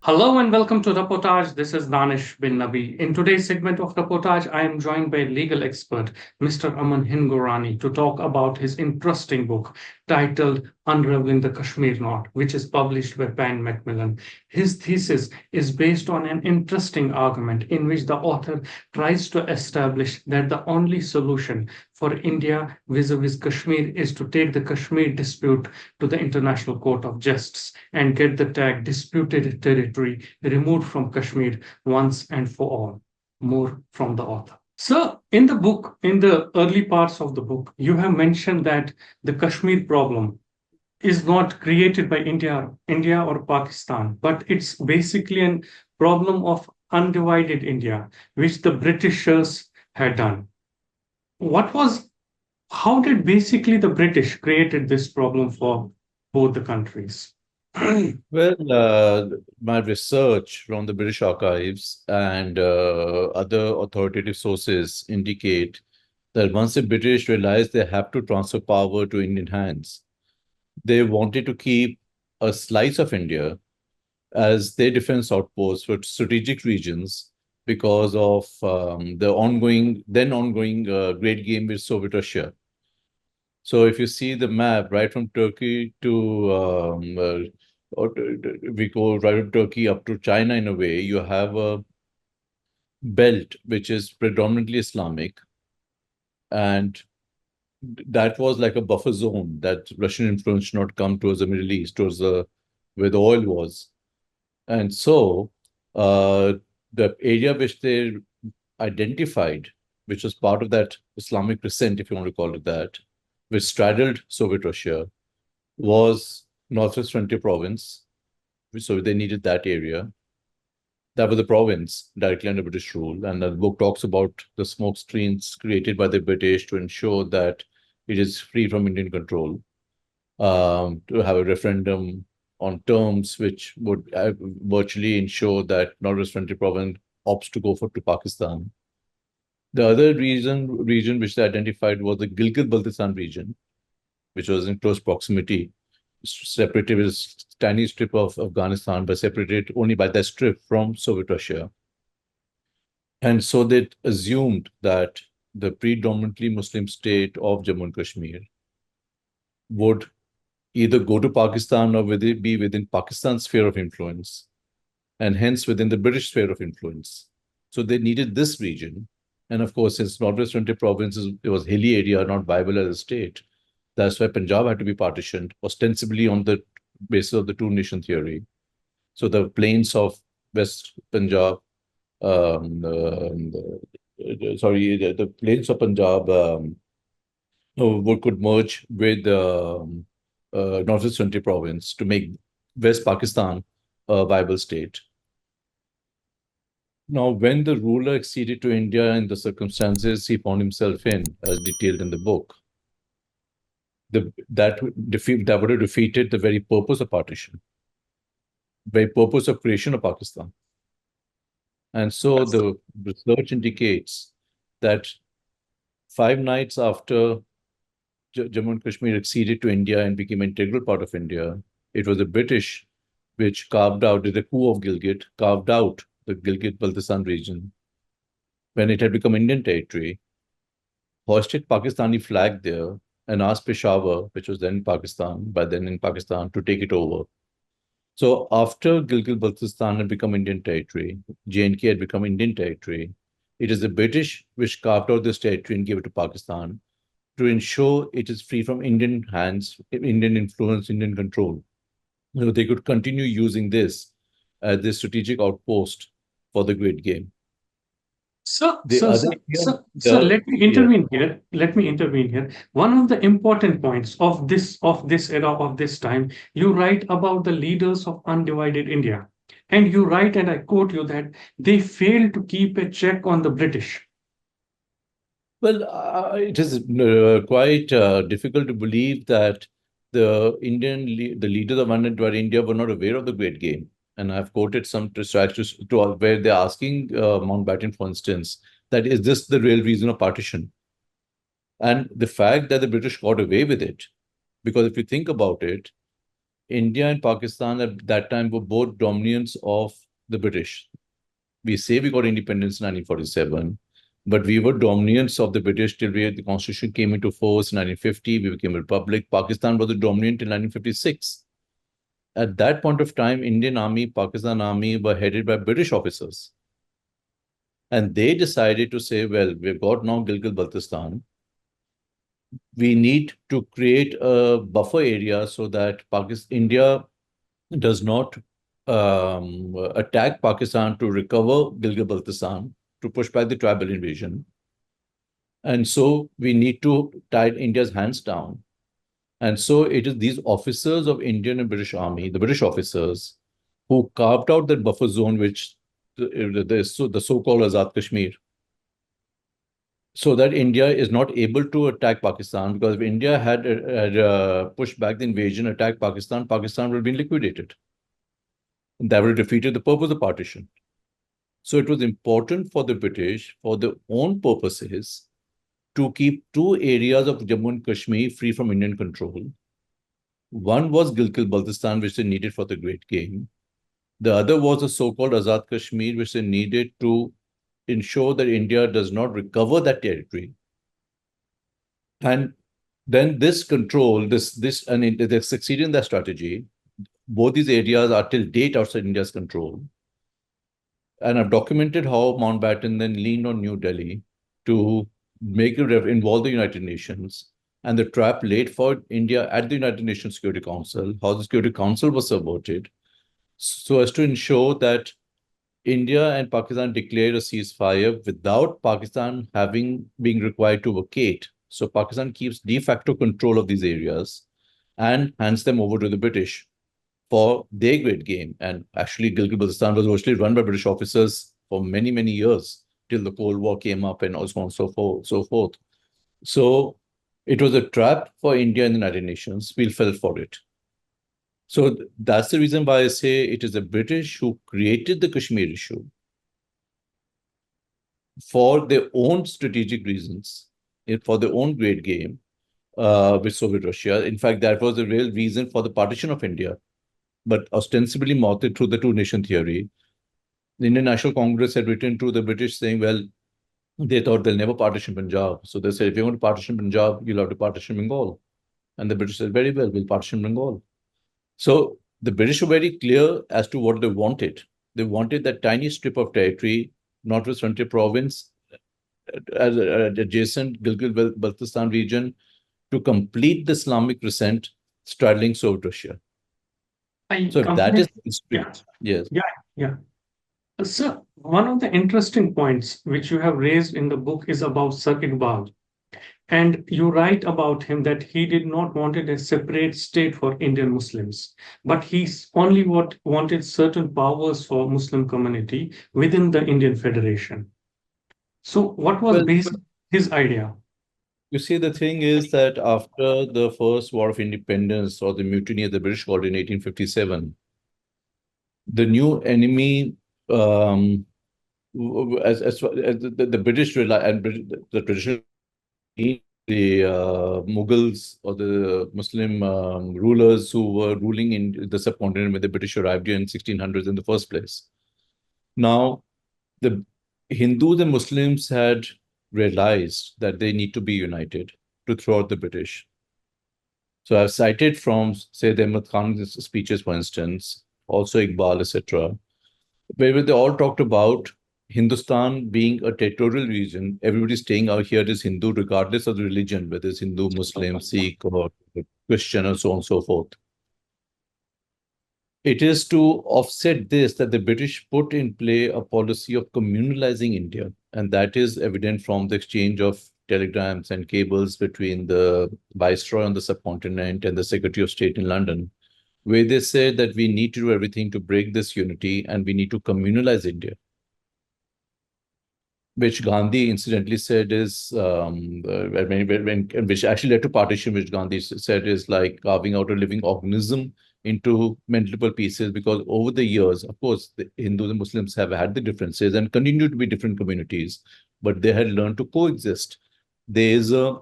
Hello and welcome to Reportage. This is Danish bin Nabi. In today's segment of Reportage, I am joined by legal expert Mr. Aman Hingorani to talk about his interesting book titled Unraveling the Kashmir Knot, which is published by Pan Macmillan. His thesis is based on an interesting argument in which the author tries to establish that the only solution for India vis-a-vis Kashmir is to take the Kashmir dispute to the International Court of Justice and get the tag disputed territory removed from Kashmir once and for all. More from the author. So, in the book, in the early parts of the book, you have mentioned that the Kashmir problem is not created by India or Pakistan, but it's basically a problem of undivided India, which the Britishers had done. What was, how did basically the British created this problem for both the countries? Well, my research from the British archives and other authoritative sources indicate that once the British realized they have to transfer power to Indian hands, they wanted to keep a slice of India as their defense outpost for strategic regions because of the ongoing great game with Soviet Russia. So if you see the map right from Turkey to we go right from Turkey up to China in a way, you have a belt which is predominantly Islamic, and that was like a buffer zone that Russian influence should not come towards the Middle East, towards the where the oil was. And so the area which they identified, which was part of that Islamic crescent, if you want to call it that, which straddled Soviet Russia, was Northwest Frontier Province. So they needed that area. That was the province directly under British rule. And the book talks about the smoke screens created by the British to ensure that it is free from Indian control, to have a referendum on terms which would virtually ensure that Northwest Frontier Province opts to go to Pakistan. The other region which they identified was the Gilgit-Baltistan region, which was in close proximity, separated with a tiny strip of Afghanistan, but separated only by that strip from Soviet Russia. And so they assumed that the predominantly Muslim state of Jammu and Kashmir would either go to Pakistan or be within Pakistan's sphere of influence, and hence within the British sphere of influence. So they needed this region. And of course, since Northwest Frontier Province it was hilly area, not viable as a state, that's why Punjab had to be partitioned, ostensibly on the basis of the two-nation theory. So the plains of West Punjab, the plains of Punjab could merge with Northwest Frontier Province to make West Pakistan a viable state. Now, when the ruler acceded to India in the circumstances he found himself in, as detailed in the book, that would have defeated the very purpose of partition, very purpose of creation of Pakistan. And so the research indicates that 5 nights after Jammu and Kashmir acceded to India and became an integral part of India, it was the British which did the coup of Gilgit, carved out the Gilgit-Baltistan region. When it had become Indian territory, hoisted Pakistani flag there, and asked Peshawar, which was then Pakistan, to take it over. So after Gilgit-Baltistan had become Indian territory, J&K had become Indian territory, it is the British which carved out this territory and gave it to Pakistan to ensure it is free from Indian hands, Indian influence, Indian control. So they could continue using this as the strategic outpost for the great game. So, let me intervene here. Let me intervene here. One of the important points of this era of this time, you write about the leaders of undivided India, and you write, and I quote you that they failed to keep a check on the British. Well, it is quite difficult to believe that the leaders of undivided India were not aware of the great game. And I've quoted some research where they're asking Mountbatten, for instance, that is this the real reason of partition? And the fact that the British got away with it, because if you think about it, India and Pakistan at that time were both dominions of the British. We say we got independence in 1947, but we were dominions of the British till the Constitution came into force in 1950. We became a republic. Pakistan was the dominant in 1956. At that point of time, Indian Army, Pakistan Army were headed by British officers. And they decided to say, well, we've got now Gilgit-Baltistan. We need to create a buffer area so that India does not attack Pakistan to recover Gilgit-Baltistan, to push back the tribal invasion. And so we need to tie India's hands down. And so it is these officers of Indian and British Army, the British officers, who carved out that buffer zone, which the so-called Azad Kashmir, so that India is not able to attack Pakistan, because if India had pushed back the invasion, attacked Pakistan, Pakistan would have been liquidated. And that would have defeated the purpose of partition. So it was important for the British, for their own purposes, to keep two areas of Jammu and Kashmir free from Indian control. One was Gilgit-Baltistan, which they needed for the Great Game. The other was the so-called Azad Kashmir, which they needed to ensure that India does not recover that territory. And then this control, and they succeeded in that strategy. Both these areas are till date outside India's control. And I've documented how Mountbatten then leaned on New Delhi to make it involve the United Nations, and the trap laid for India at the United Nations Security Council, how the Security Council was subverted, so as to ensure that India and Pakistan declared a ceasefire without Pakistan being required to vacate. So Pakistan keeps de facto control of these areas and hands them over to the British for their great game. And actually, Gilgit-Baltistan was mostly run by British officers for many, many years till the Cold War came up and so on and so forth. So it was a trap for India and the United Nations. We fell for it. So that's the reason why I say it is the British who created the Kashmir issue for their own strategic reasons, for their own great game with Soviet Russia. In fact, that was the real reason for the partition of India, but ostensibly mounted through the two-nation theory. The Indian National Congress had written to the British saying, well, they thought they'll never partition Punjab. So they said, if you want to partition Punjab, you'll have to partition Bengal. And the British said, very well, we'll partition Bengal. So the British were very clear as to what they wanted. They wanted that tiny strip of territory, Northwest Frontier Province, as adjacent Gilgit-Baltistan region, to complete the Islamic crescent straddling Soviet Russia. So that is history. Yeah. Yes. Yeah. Sir, one of the interesting points which you have raised in the book is about Sir Iqbal. And you write about him that he did not wanted a separate state for Indian Muslims, but he only wanted certain powers for Muslim community within the Indian Federation. So what was his idea? You see, the thing is that after the First War of Independence, or the mutiny of the British called in 1857, the new enemy, as the British and the traditional, the Mughals or the Muslim rulers who were ruling in the subcontinent when the British arrived here in 1600s in the first place. Now, the Hindus and Muslims had realized that they need to be united to throw out the British. So I've cited from, say, the Ahmad Khan's speeches, for instance, also Iqbal, etc., where they all talked about Hindustan being a territorial region. Everybody staying out here is Hindu, regardless of the religion, whether it's Hindu, Muslim, Sikh, or Christian, and so on and so forth. It is to offset this that the British put in play a policy of communalizing India. And that is evident from the exchange of telegrams and cables between the Viceroy on the subcontinent and the Secretary of State in London, where they said that we need to do everything to break this unity and we need to communalize India. Which Gandhi incidentally said is, which actually led to partition, which Gandhi said is like carving out a living organism into multiple pieces, because over the years, of course, the Hindus and Muslims have had the differences and continue to be different communities, but they had learned to coexist. There is a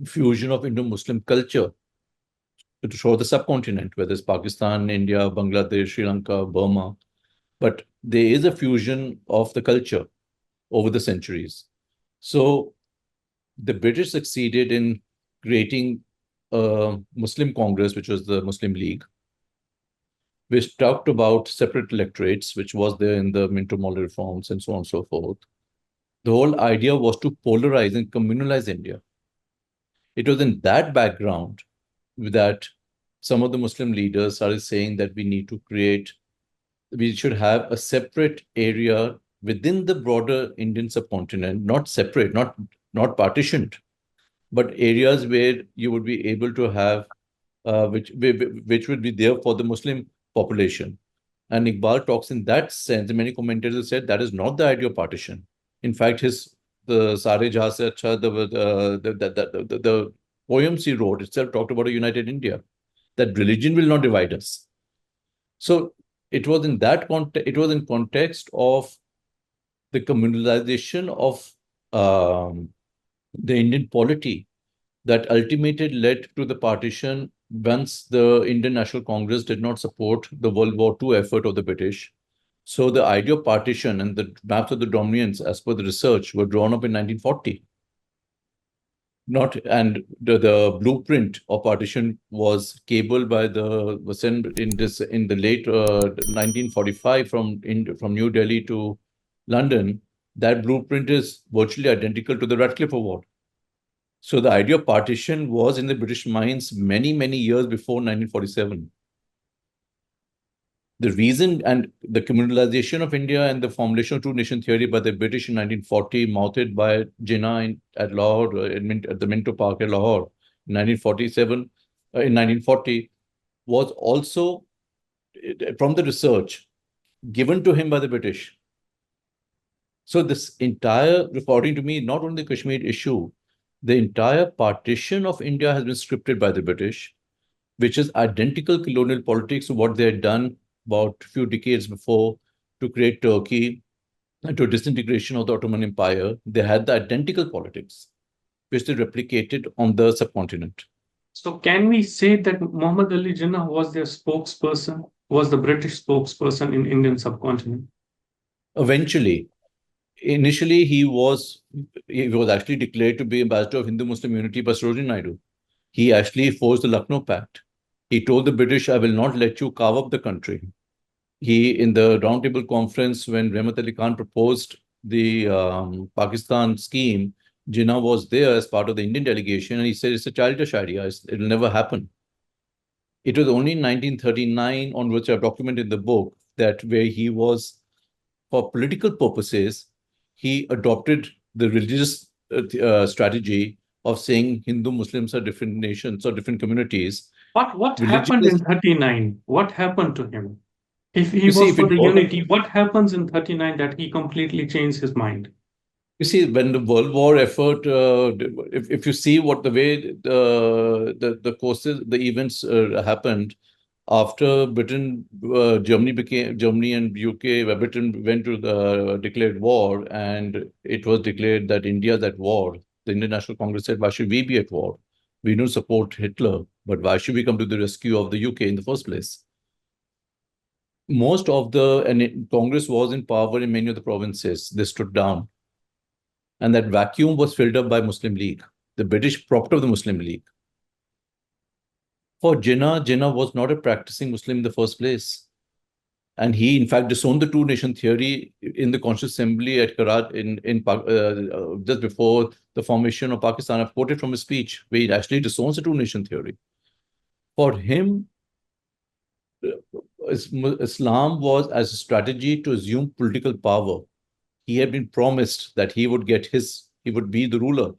fusion of Indo-Muslim culture to show the subcontinent, whether it's Pakistan, India, Bangladesh, Sri Lanka, Burma. But there is a fusion of the culture over the centuries. So the British succeeded in creating a Muslim Congress, which was the Muslim League, which talked about separate electorates, which was there in the Minto Model reforms and so on and so forth. The whole idea was to polarize and communalize India. It was in that background that some of the Muslim leaders started saying that we should have a separate area within the broader Indian subcontinent, not separate, not partitioned, but areas where you would be able to have which would be there for the Muslim population. And Iqbal talks in that sense, and many commentators said that is not the idea of partition. In fact, the Sare Jahan Se Acha, the poems he wrote itself talked about a united India, that religion will not divide us. So it was in that context, it was in context of the communalization of the Indian polity that ultimately led to the partition once the Indian National Congress did not support the World War II effort of the British. So the idea of partition and the maps of the dominance, as per the research, were drawn up in 1940. Not and the blueprint of partition was cabled by was sent in the late 1945 from New Delhi to London. That blueprint is virtually identical to the Radcliffe Award. So the idea of partition was in the British minds many years before 1947. The reason and the communalization of India and the formulation of two-nation theory by the British in 1940, mouthed by Jinnah at Lahore, at the Minto Park at Lahore in 1947, in 1940, was also from the research given to him by the British. So this entire, according to me, not only the Kashmir issue, the entire partition of India has been scripted by the British, which is identical colonial politics to what they had done about a few decades before to create Turkey and to disintegration of the Ottoman Empire. They had the identical politics, which they replicated on the subcontinent. So can we say that Muhammad Ali Jinnah was their spokesperson, was the British spokesperson in Indian subcontinent? Eventually, initially he was actually declared to be ambassador of Hindu-Muslim unity by Sarojini Naidu. He actually forced the Lucknow Pact. He told the British, I will not let you carve up the country. In the roundtable conference, when Rahmat Ali Khan proposed the Pakistan scheme, Jinnah was there as part of the Indian delegation, and he said, it's a childish idea. It will never happen. It was only in 1939, on which I've documented in the book, that where he was, for political purposes, he adopted the religious strategy of saying Hindu Muslims are different nations or different communities. What happened in 39? What happened to him? If he was if for the all, unity, what happens in 39 that he completely changed his mind? You see, when the World War effort, if you see what the way the courses, the events happened after Britain, Germany and UK, where Britain went to the declared war, and it was declared that India is at war. The Indian National Congress said, why should we be at war? We don't support Hitler, but why should we come to the rescue of the UK in the first place? Congress was in power in many of the provinces. They stood down. And that vacuum was filled up by Muslim League. The British propped up the Muslim League. For Jinnah was not a practicing Muslim in the first place. And he, in fact, disowned the two-nation theory in the Constituent Assembly at Karachi just before the formation of Pakistan. I've quoted from his speech, where he actually disowns the two-nation theory. For him, Islam was as a strategy to assume political power. He had been promised that he would be the ruler.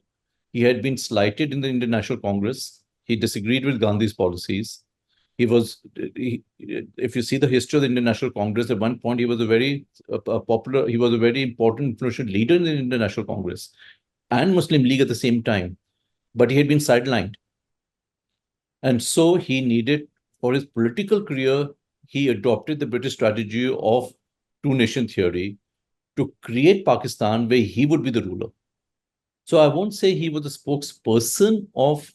He had been slighted in the Indian National Congress. He disagreed with Gandhi's policies. If you see the history of the Indian National Congress, at one point he was a very important, influential leader in the Indian National Congress and Muslim League at the same time. But he had been sidelined. And so he needed, for his political career, he adopted the British strategy of two-nation theory to create Pakistan where he would be the ruler. So I won't say he was the spokesperson of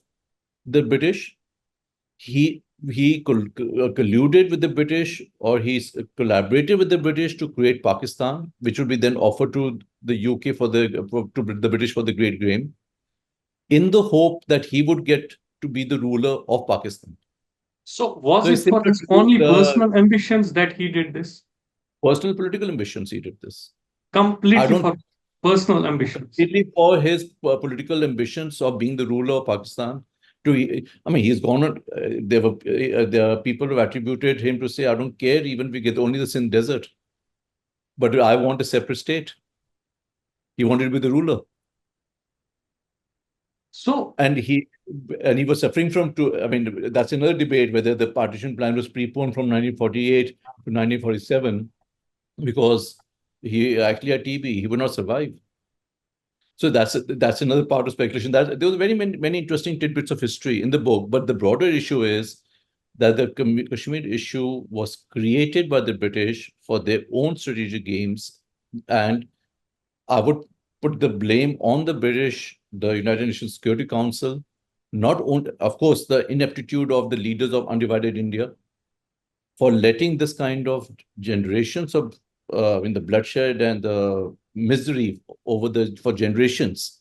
the British. colluded with the British, or he's collaborated with the British to create Pakistan, which would be then offered to the UK to the British for the Great Game, in the hope that he would get to be the ruler of Pakistan. So was So it's it for similar his to only the personal ambitions that he did this? personal political ambitions he did this. I Completely don't for personal ambitions. completely for his political ambitions of being the ruler of Pakistan. I mean, he's gone on. There are people who attributed him to say, "I don't care, even if we get only the Sindh desert, but I want a separate state." He wanted to be the ruler, So, and he was suffering from two. I mean, that's another debate whether the partition plan was preponed from 1948 to 1947 because he actually had TB. He would not survive. So that's another part of speculation. That there was many interesting tidbits of history in the book, but the broader issue is that the Kashmir issue was created by the British for their own strategic games, and I would put the blame on the British, the United Nations Security Council, not only, of course, the ineptitude of the leaders of undivided India for letting this kind of generations of in the bloodshed and the misery over the for generations.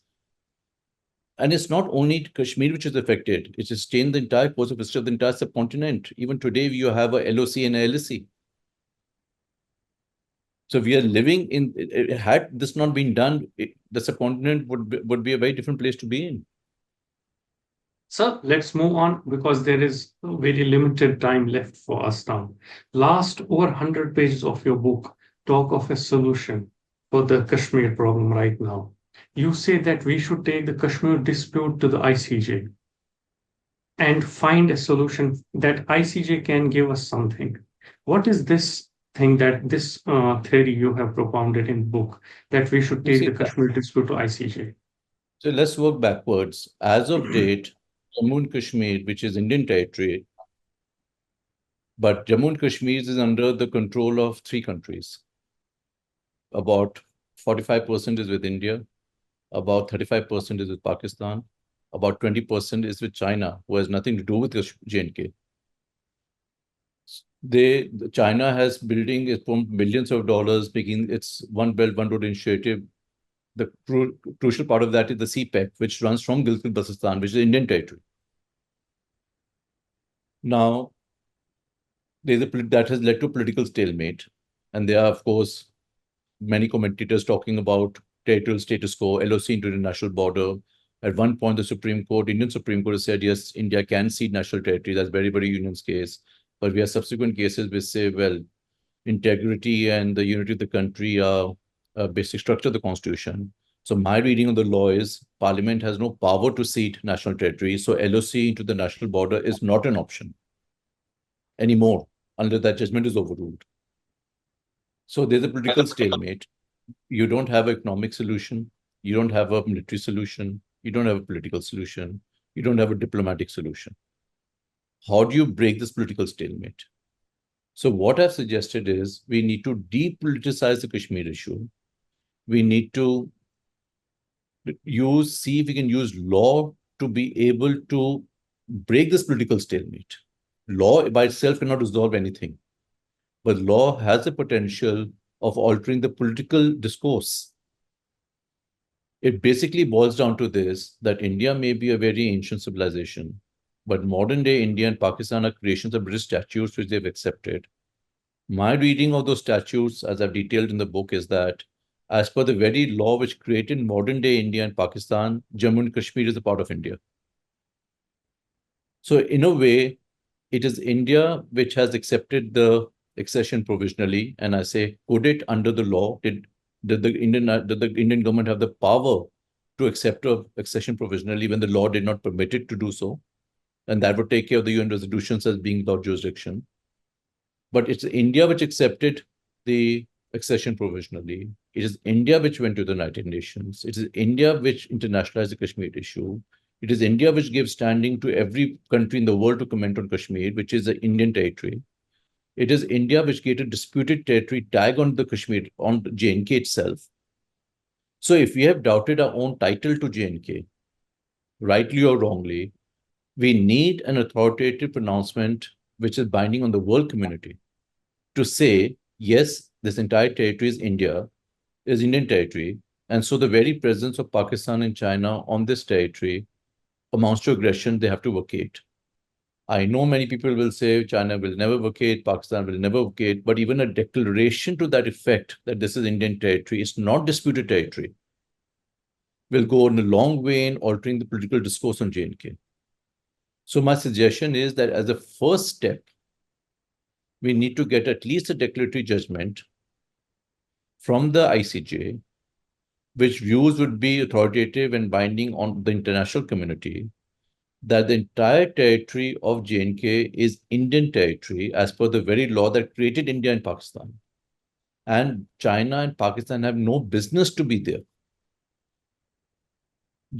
And it's not only Kashmir which is affected, it has changed the entire course of history of the entire subcontinent. Even today, you have a LOC and a LSE. So we are living in, had this not been done, the subcontinent would be a very different place to be in. sir, let's move on because there is very limited time left for us now. Last over 100 pages of your book talk of a solution for the Kashmir problem right now. You say that we should take the Kashmir dispute to the ICJ and find a solution that ICJ can give us something. What is this thing that this theory you have propounded in the book that we should You take see, the Kashmir dispute to ICJ? so let's work backwards. As of date, Jammu and Kashmir, which is Indian territory, but Jammu and Kashmir is under the control of three countries. About 45% is with India, about 35% is with Pakistan, about 20% is with China, who has nothing to do with J&K. China has building its own billions of dollars, making its One Belt, One Road initiative. The crucial part of that is the CPEC, which runs from Gilgit-Baltistan, which is Indian territory. Now, that has led to a political stalemate. And there are, of course, many commentators talking about territorial status quo, LOC into the national border. At one point, the Indian Supreme Court has said, yes, India can cede national territory. That's very Union's case. But we have subsequent cases which say, well, integrity and the unity of the country are a basic structure of the constitution. So my reading of the law is Parliament has no power to cede national territory. So LOC into the national border is not an option anymore unless that judgment is overruled. So there's a political stalemate. You don't have an economic solution. You don't have a military solution. You don't have a political solution. You don't have a diplomatic solution. How do you break this political stalemate? So what I've suggested is we need to depoliticize the Kashmir issue. We need to see if we can use law to be able to break this political stalemate. Law by itself cannot resolve anything, but law has the potential of altering the political discourse. It basically boils down to this, that India may be a very ancient civilization, but modern day India and Pakistan are creations of British statutes which they've accepted. My reading of those statutes, as I've detailed in the book, is that as per the very law which created modern day India and Pakistan, Jammu and Kashmir is a part of India. So in a way, it is India which has accepted the accession provisionally. And I say, could it under the law, did the Indian government have the power to accept a accession provisionally when the law did not permit it to do so? And that would take care of the UN resolutions as being without jurisdiction. But it's India which accepted the accession provisionally. It is India which went to the United Nations. It is India which internationalized the Kashmir issue. It is India which gave standing to every country in the world to comment on Kashmir, which is the Indian territory. It is India which gave a disputed territory tag on the Kashmir, on J&K itself. So if we have doubted our own title to J&K, rightly or wrongly, We need an authoritative pronouncement which is binding on the world community to say, yes, this entire territory is Indian territory. And so the very presence of Pakistan and China on this territory amounts to aggression they have to vacate. I know many people will say China will never vacate, Pakistan will never vacate, but even a declaration to that effect that this is Indian territory, it's not disputed territory, will go in a long way in altering the political discourse on J&K. So my suggestion is that as a first step, we need to get at least a declaratory judgment from the ICJ, which views would be authoritative and binding on the international community, that the entire territory of J&K is Indian territory as per the very law that created India and Pakistan. And China and Pakistan have no business to be there.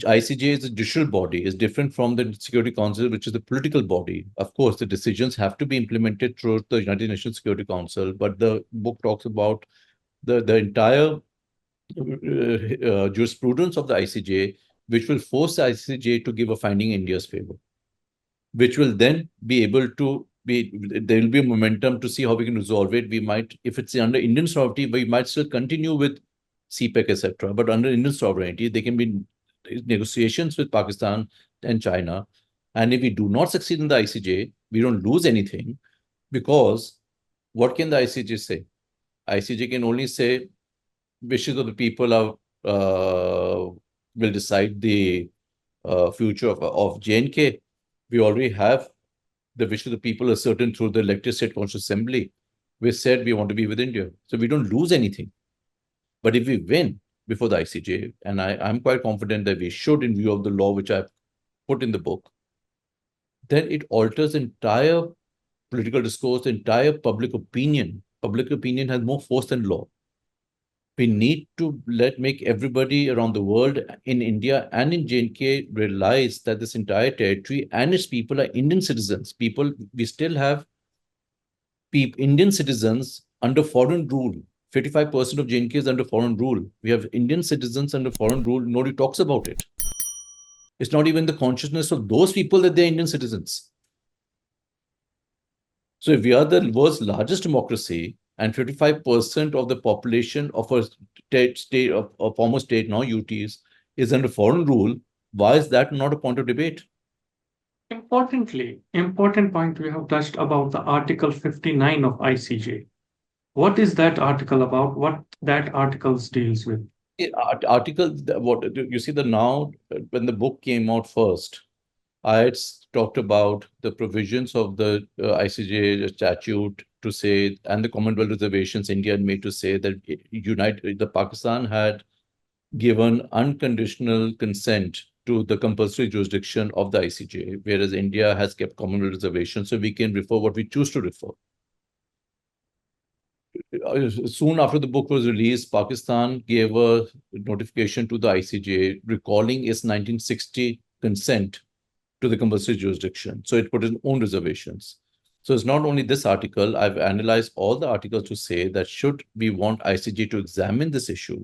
ICJ is a judicial body, is different from the Security Council, which is the political body. Of course, the decisions have to be implemented through the United Nations Security Council, but the book talks about the entire jurisprudence of the ICJ, which will force the ICJ to give a finding in India's favor, which will then be able to be, there will be a momentum to see how we can resolve it. We might, if it's under Indian sovereignty, we might still continue with CPEC, etc. But under Indian sovereignty, there can be negotiations with Pakistan and China. And if we do not succeed in the ICJ, we don't lose anything, because what can the ICJ say? ICJ can only say wishes of the people are will decide the future of J&K. We already have the wish of the people ascertained through the elected state constitutional assembly. We said we want to be with India. So we don't lose anything. But if we win before the ICJ, and I'm quite confident that we should in view of the law which I've put in the book, then it alters entire political discourse, entire public opinion. Public opinion has more force than law. We need to make everybody around the world, in India and in J&K, realize that this entire territory and its people are Indian citizens. We still have Indian citizens under foreign rule. 55% of J&K is under foreign rule. We have Indian citizens under foreign rule. Nobody talks about it. It's not even the consciousness of those people that they're Indian citizens. So if we are the world's largest democracy, and 55% of the population of a state of a former state, now UTs, is under foreign rule, why is that not a point of debate? Important point we have touched about the Article 59 of ICJ. What is that article about? What that article deals with? Article, what you see, when the book came out first, I had talked about the provisions of the ICJ statute to say, and the Commonwealth reservations India had made to say that the Pakistan had given unconditional consent to the compulsory jurisdiction of the ICJ, whereas India has kept Commonwealth reservations, so we can refer what we choose to refer. Soon after the book was released, Pakistan gave a notification to the ICJ recalling its 1960 consent to the compulsory jurisdiction. So it put its own reservations. So it's not only this article, I've analyzed all the articles to say that should we want ICJ to examine this issue,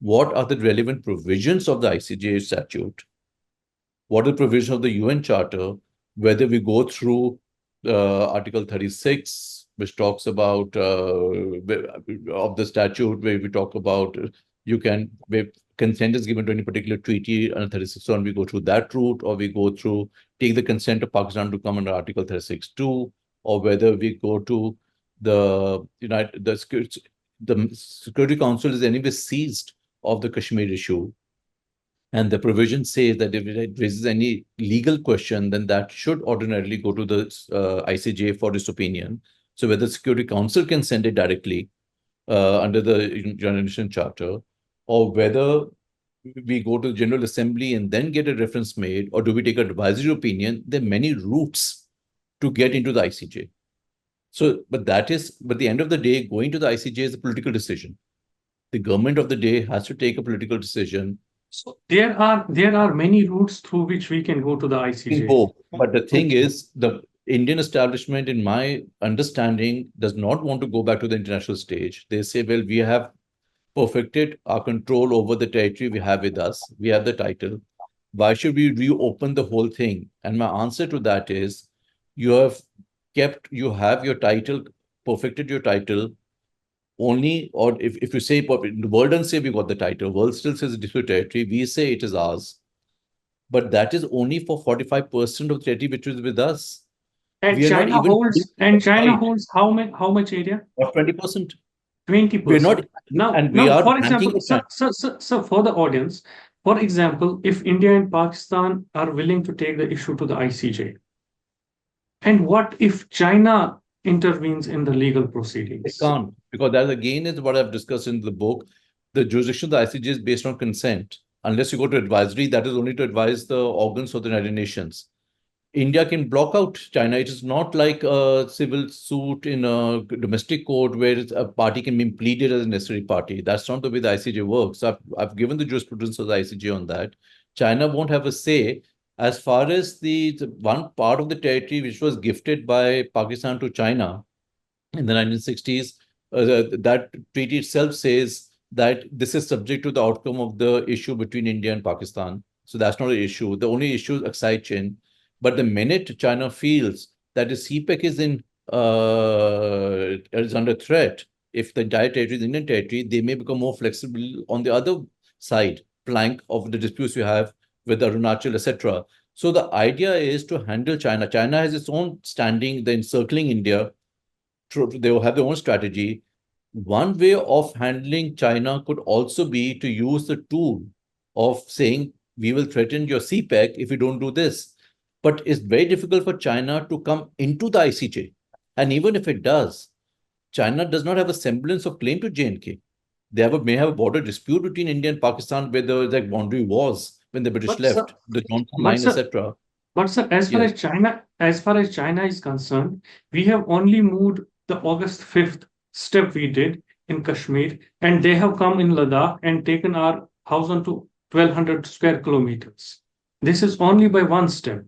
what are the relevant provisions of the ICJ statute? What are the provisions of the UN Charter? Whether we go through Article 36, which talks about of the statute, where we talk about where consent is given to any particular treaty under 36 on, we go through that route, or we go through, take the consent of Pakistan to come under Article 36(2), or whether we go to the Security Council is anyway seized of the Kashmir issue. And the provision says that if it raises any legal question, then that should ordinarily go to the ICJ for its opinion. So whether the Security Council can send it directly under the United Nations Charter, or whether we go to the General Assembly and then get a reference made, or do we take an advisory opinion? There are many routes to get into the ICJ. So, but the end of the day, going to the ICJ is a political decision. The government of the day has to take a political decision. So there are many routes through which we can go to the ICJ. But the thing is, the Indian establishment, in my understanding, does not want to go back to the international stage. They say, well, we have perfected our control over the territory we have with us. We have the title. Why should we reopen the whole thing? And my answer to that is, you have you have your title, perfected your title only, or if you say, the world doesn't say we got the title, world still says it's disputed territory, we say it is ours. But that is only for 45% of the territory which is with us. And We are not China even holds and China holds how much area? or 20%. We're 20%. not, Now, and we now, are for banking example, on China. so for the audience, for example, if India and Pakistan are willing to take the issue to the ICJ, and what if China intervenes in the legal It proceedings? can't, because that again is what I've discussed in the book. The jurisdiction of the ICJ is based on consent. Unless you go to advisory, that is only to advise the organs of the United Nations. India can block out China. It is not like a civil suit in a domestic court where a party can be pleaded as a necessary party. That's not the way the ICJ works. I've given the jurisprudence of the ICJ on that. China won't have a say as far as the one part of the territory which was gifted by Pakistan to China in the 1960s. That treaty itself says that this is subject to the outcome of the issue between India and Pakistan. So that's not an issue. The only issue is Aksai Chin. But the minute China feels that the CPEC is under threat, if the entire territory is Indian territory, they may become more flexible on the other side, flank of the disputes you have with Arunachal, etc. So the idea is to handle China. China has its own standing, the encircling India. They will have their own strategy. One way of handling China could also be to use the tool of saying, we will threaten your CPEC if you don't do this. But it's very difficult for China to come into the ICJ. And even if it does, China does not have a semblance of claim to J&K. May have a border dispute between India and Pakistan where the like boundary was when the British But sir, left, the Johnson but line, sir, etc. But sir, Yes. As far as China is concerned, we have only moved the August 5th step we did in Kashmir, and they have come in Ladakh and taken our 1,000 to 1,200 square kilometers. This is only by one step.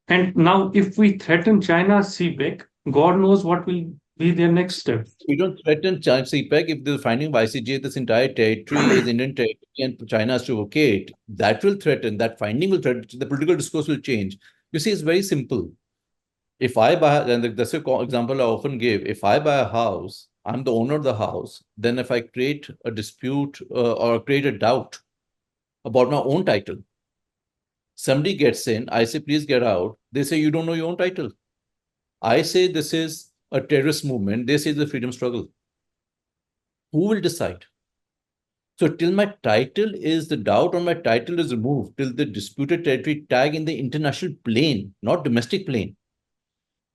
And now, if we threaten China's CPEC, God knows what will be their next step. We don't threaten China CPEC if the finding of ICJ this entire territory is Indian territory and China has to vacate. That will threaten, that finding will threaten, the political discourse will change. You see, it's very simple. If I buy, and that's an example I often give, if I buy a house, I'm the owner of the house, then if I create a dispute or create a doubt about my own title, somebody gets in, I say, please get out. They say, you don't know your own title. I say, this is a terrorist movement. They say, the freedom struggle. Who will decide? So till my title is, the doubt on my title is removed, till the disputed territory tag in the international plane, not domestic plane,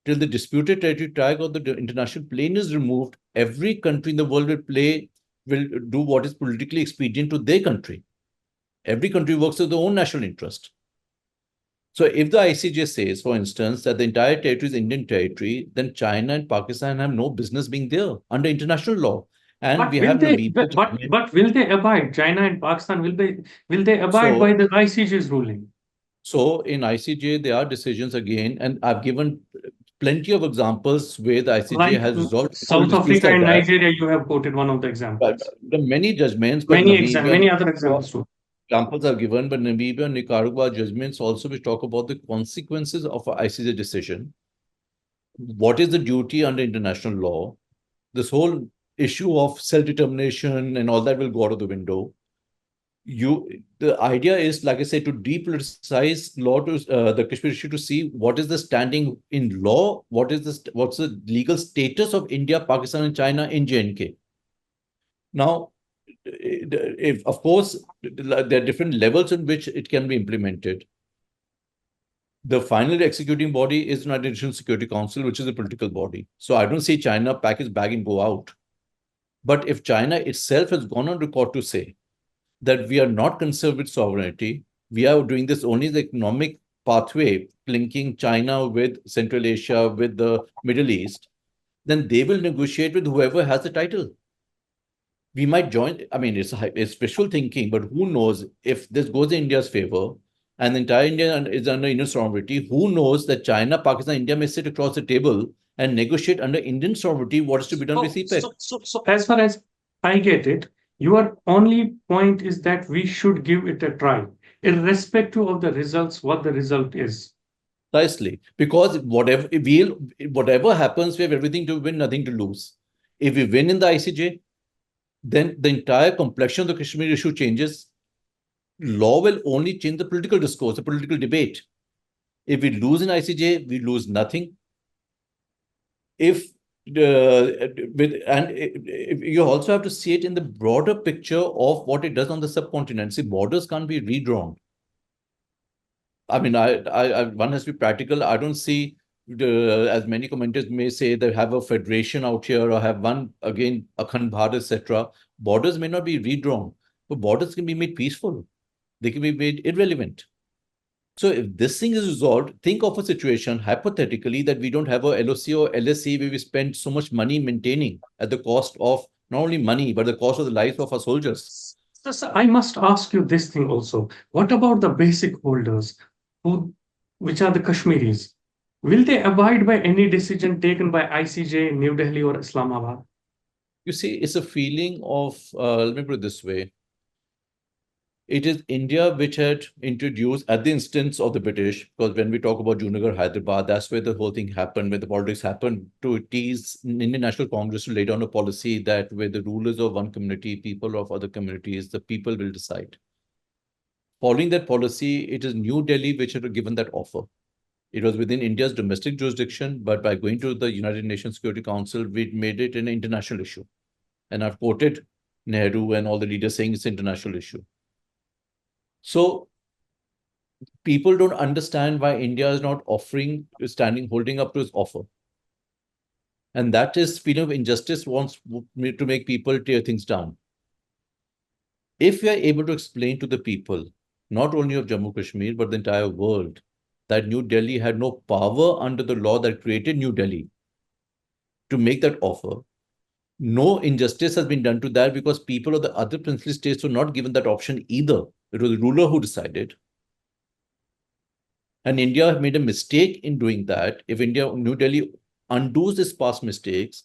till the disputed territory tag of the international plane is removed, every country in the world will do what is politically expedient to their country. Every country works to their own national interest. So if the ICJ says, for instance, that the entire territory is Indian territory, then China and Pakistan have no business being there under international law. And But we will have they? Namibia. But will they abide? China and Pakistan will they abide So by the ICJ's ruling? So in ICJ, there are decisions again, and I've given plenty of examples where the ICJ Like has resolved South disputes Africa like and that. Nigeria, you have quoted one of the But examples. there are many judgments, but Namibia, Many other Nicaragua, examples too. examples are given, but Namibia and Nicaragua judgments also which talk about the consequences of a ICJ decision. What is the duty under international law? This whole issue of self-determination and all that will go out of the window. The idea is, like I said, to depoliticize law to the Kashmir issue, to see what is the standing in law, what's the legal status of India, Pakistan, and China in J&K. Now, if of course there are different levels in which it can be implemented. The final executing body is the United Nations Security Council, which is a political body. So I don't see China pack its bag and go out. But if China itself has gone on record to say that we are not concerned with sovereignty, we are doing this only the economic pathway linking China with Central Asia, with the Middle East, then they will negotiate with whoever has the title. We might join, I mean, it's wishful thinking, but who knows if this goes in India's favor and the entire India is under Indian sovereignty, who knows that China, Pakistan, India may sit across the table and negotiate under Indian sovereignty what is to be done with CPEC. So as far as I get it, your only point is that we should give it a try. irrespective of the results, what the result is. Precisely. Because whatever happens, we have everything to win, nothing to lose. If we win in the ICJ, then the entire complexion of the Kashmir issue changes. Law will only change the political discourse, the political debate. If we lose in ICJ, we lose nothing. If you also have to see it in the broader picture of what it does on the subcontinent. See, borders can't be redrawn. I mean, one has to be practical. I don't see, as many commenters may say, they have a federation out here or have one again, Akhand Bharat, etc. Borders may not be redrawn, but borders can be made peaceful. They can be made irrelevant. So if this thing is resolved, think of a situation hypothetically that we don't have a LOC or LSC where we spend so much money maintaining at the cost of not only money, but the cost of the lives of our soldiers. So, sir, I must ask you this thing also. What about the basic holders, who, which are the Kashmiris? Will they abide by any decision taken by ICJ, New Delhi, or Islamabad? You see, it's a feeling of, let me put it this way. It is India which had introduced, at the instance of the British, because when we talk about Junagadh, Hyderabad, that's where the whole thing happened, where the politics happened, to tease Indian National Congress to lay down a policy that where the rulers of one community, people of other communities, the people will decide. Following that policy, it is New Delhi which had given that offer. It was within India's domestic jurisdiction, but by going to the United Nations Security Council, we made it an international issue. And I've quoted Nehru and all the leaders saying it's an international issue. So people don't understand why India is not holding up to its offer. And that is feeling of injustice wants to make people tear things down. If we are able to explain to the people, not only of Jammu Kashmir, but the entire world, that New Delhi had no power under the law that created New Delhi to make that offer, no injustice has been done to that because people of the other princely states were not given that option either. It was the ruler who decided. And India made a mistake in doing that. If New Delhi undoes its past mistakes,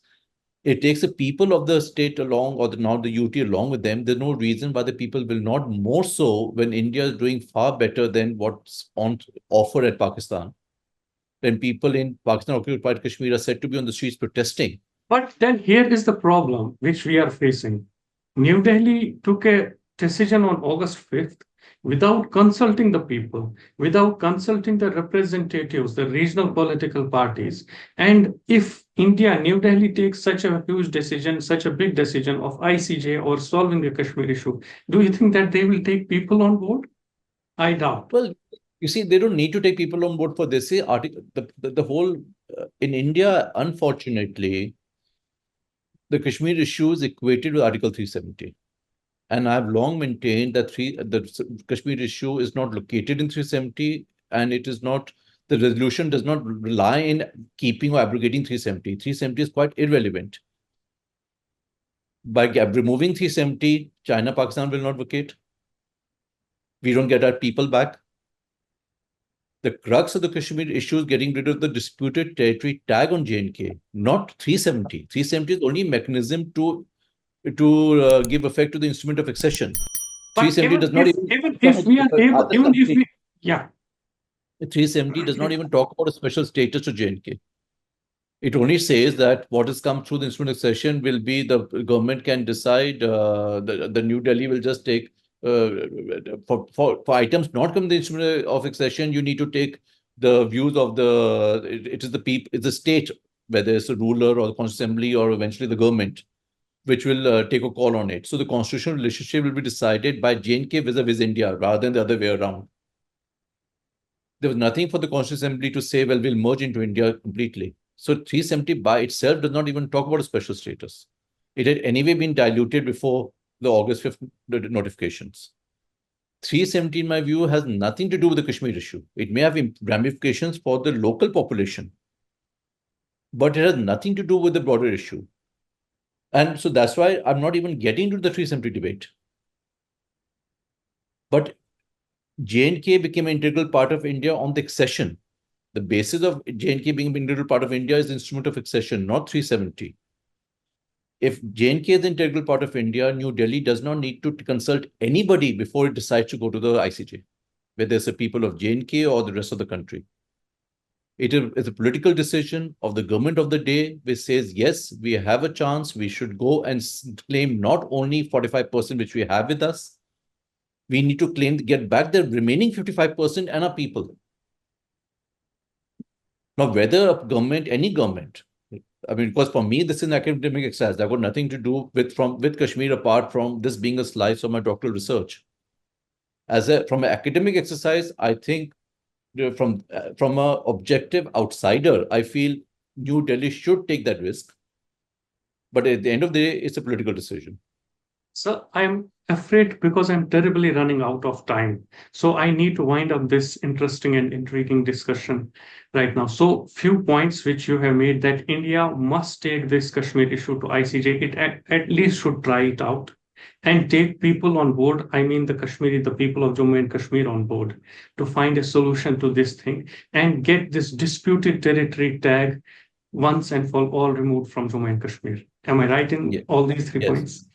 it takes the people of the state along, or now the UT along with them. There's no reason why the people will not, more so when India is doing far better than what's on offer at Pakistan. When people in Pakistan occupied Kashmir are said to be on the streets protesting. But then here is the problem which we are facing. New Delhi took a decision on August 5th without consulting the people, without consulting the representatives, the regional political parties. And if India, New Delhi takes such a huge decision, such a big decision of ICJ or solving the Kashmir issue, do you think that they will take people on board? I doubt. Well, you see, they don't need to take people on board for this. See, the whole, in India, unfortunately, the Kashmir issue is equated with Article 370. And I've long maintained that the Kashmir issue is not located in 370, and it is not, the resolution does not rely in keeping or abrogating 370. 370 is quite irrelevant. By removing 370, China, Pakistan will not vacate. We don't get our people back. The crux of the Kashmir issue is getting rid of the disputed territory tag on J&K, not 370. 370 is only a mechanism to give effect to the instrument of accession. But 370 does not even if we are able, even if we, yeah. 370 does not even talk about a special status to J&K. It only says that what has come through the instrument of accession will be the government can decide, the New Delhi will just take, for items not come in the instrument of accession, you need to take the views of it is the people, it's the state, whether it's the ruler or the Constituent Assembly or eventually the government, which will take a call on it. So the constitutional relationship will be decided by J&K vis-a-vis India rather than the other way around. There was nothing for the Constituent Assembly to say, well, we'll merge into India completely. So 370 by itself does not even talk about a special status. It had anyway been diluted before the August 5th notifications. 370, in my view, has nothing to do with the Kashmir issue. It may have ramifications for the local population, but it has nothing to do with the broader issue. And so that's why I'm not even getting to the 370 debate. But J&K became an integral part of India on the accession. The basis of J&K being an integral part of India is the instrument of accession, not 370. If J&K is an integral part of India, New Delhi does not need to consult anybody before it decides to go to the ICJ. whether it's the people of J&K or the rest of the country. It is a political decision of the government of the day, which says, yes, we have a chance. We should go and claim not only 45%, which we have with us. We need to get back the remaining 55% and our people. Now, whether a government, any government, I mean, because for me, this is an academic exercise. I've got nothing to do with Kashmir apart from this being a slice of my doctoral research. From an academic exercise, I think from an objective outsider, I feel New Delhi should take that risk. But at the end of the day, it's a political decision. So I'm afraid because I'm terribly running out of time. So I need to wind up this interesting and intriguing discussion right now. So few points which you have made that India must take this Kashmir issue to ICJ. It at least should try it out and take people on board. I mean, the people of Jammu and Kashmir on board to find a solution to this thing and get this disputed territory tag once and for all removed from Jammu and Kashmir. Am I right in all these 3 points?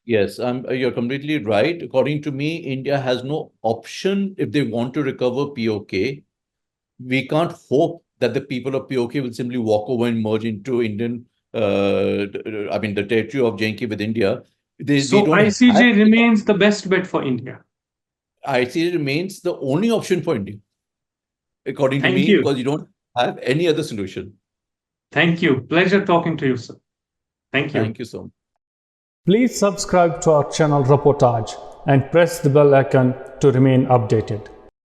Yes, you're completely right. According to me, India has no option if they want to recover POK. We can't hope that the people of POK will simply walk over and merge into Indian, the territory of J&K with India. So ICJ remains the best bet for India. ICJ remains the only option for India, according to me, because you don't have any other solution. Thank you. Pleasure talking to you, sir. Thank you. Thank you so much. Please subscribe to our channel Reportage and press the bell icon to remain updated.